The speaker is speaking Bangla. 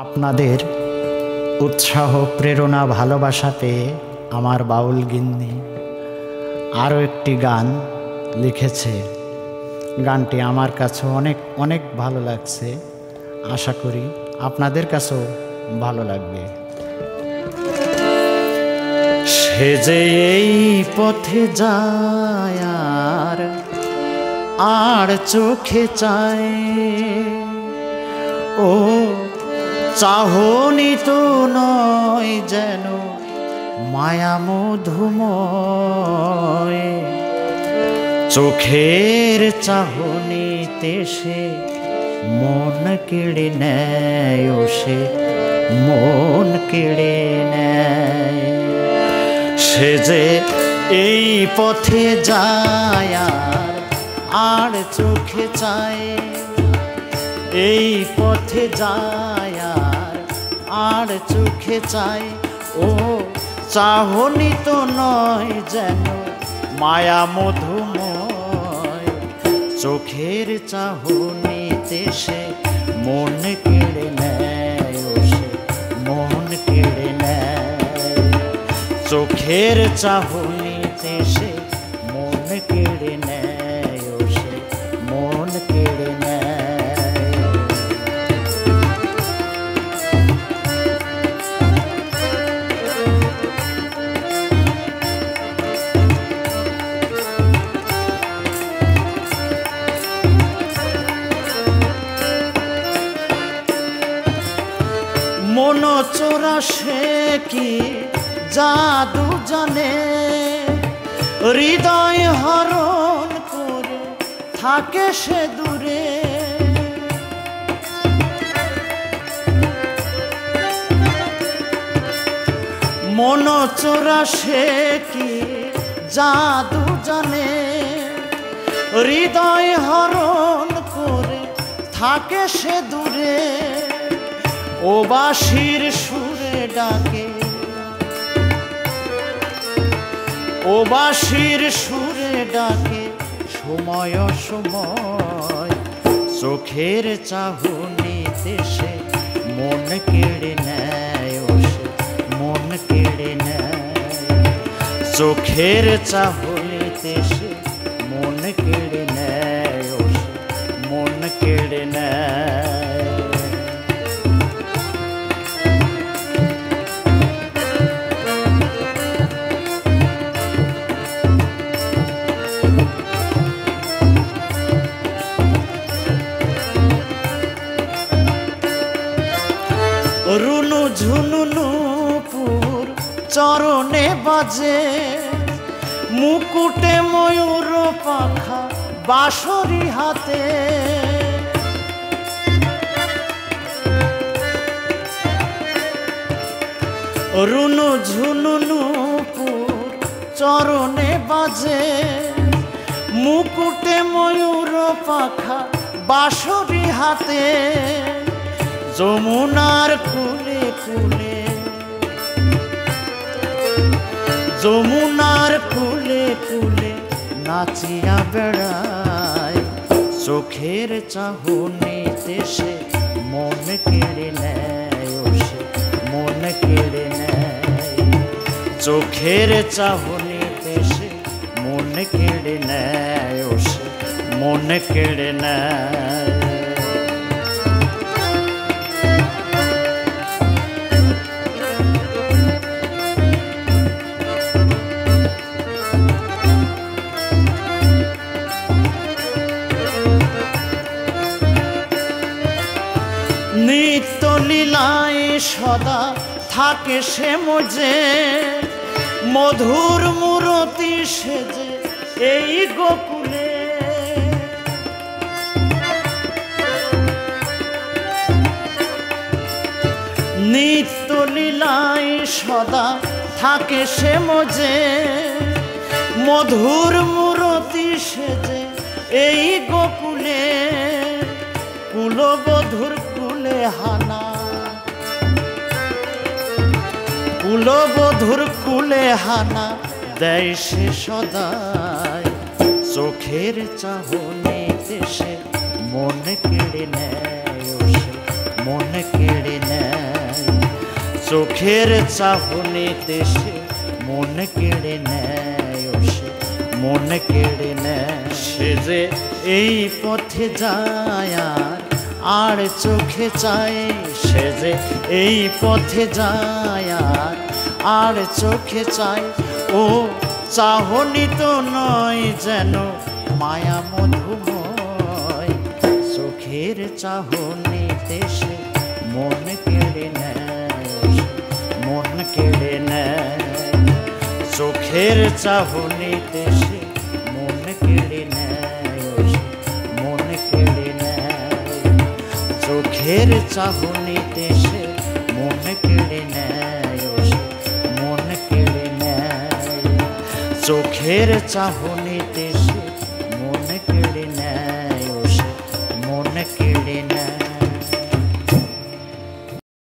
আপনাদের উৎসাহ প্রেরণা ভালোবাসা পেয়ে আমার বাউল গিন্নি আরও একটি গান লিখেছে। গানটি আমার কাছে অনেক অনেক ভালো লাগছে, আশা করি আপনাদের কাছেও ভালো লাগবে। সে যে এই পথে যায় আর চোখে চায়, ও চাহনি তো নয় যেন মায়া মধুময়, চোখের চাহনিতে সে মন কেড়ে নেয়, ও সে মন কেড়ে নেয়। সে যে এই পথে যায় আর চোখে চায়, এই পথে যায় আর চোখে চায়, ও চাহনি তো নয় যেন মায়া মধুময়, চোখের চাহনিতে সে মন কেড়ে নেয়, ও সে মন কেড়ে নেয়, চোখের চাহনিতে সে মন কেড়ে নেয়, ও সে মন কেড়ে নেয়। মন চোরা সে কি জাদু জানে, হৃদয় হরণ করে থাকে সে দূরে, মন চোরা সে কি জাদু জানে, হৃদয় হরণ করে থাকে সে দূরে, ও বাঁশির সুরে ডাকে, ও বাঁশির সুরে ডাকে সময় সময়, চোখের চাহনিতে সে মন কেড়ে নেয়, ও সে মন কেড়ে নেয়, চোখের চাহনিতে সে মন কেড়ে নেয়, ও সে মন কেড়ে নেয়। রুনু ঝুনু নূপুর চরণে বাজে, মুকুটে ময়ূর পাখা বাঁশরি হাতে, রুনু ঝুনু নূপুর চরণে বাজে, মুকুটে ময়ূর পাখা বাঁশরি হাতে, যমুনার কুলে কুলে, যমুনার কুলে কুলে নাচিয়া বেড়ায়, চোখের চাহনিতে সে মন কেড়ে নেয়, ও সে মন কেড়ে নেয়, চোখের চাহনিতে সে মন কেড়ে নেয়, ও সে মন কেড়ে নেয়। নিত্য লীলায় সদা থাকে সে মজে, মধুর মূরতি সেজে এই গোকুলে, নিত্য লীলায় সদা থাকে সে মজে, মধুর মূরতি সেজে এই গোকুলে, কুলবধূর কুলে হানা, কুলবধূর কুলে হানা দেয় সে সদায়, চোখের চাহনিতে সে মন কেড়ে নেয়, ও সে মন কেড়ে নেয়। চোখের চাহনিতে সে মন কেড়ে নেয়, সে মন কেড়ে নেয়। সে যে এই পথে যায় আর চোখে চায়, সে যে এই পথে যায় আর চোখে চায়। ও চাহনি তো নয় যেন মায়া মধুময়, চোখের চাহনিতে সে মন কেড়ে নেয়, মন কেড়ে নেয়। চোখের চাহনিতে সে মন কেড়ে নেয়, মন কেড়ে নেয়। চোখের চাহনিতে সে মন কেড়ে নেয়, মন কেড়ে নেয়। চোখের চাহনি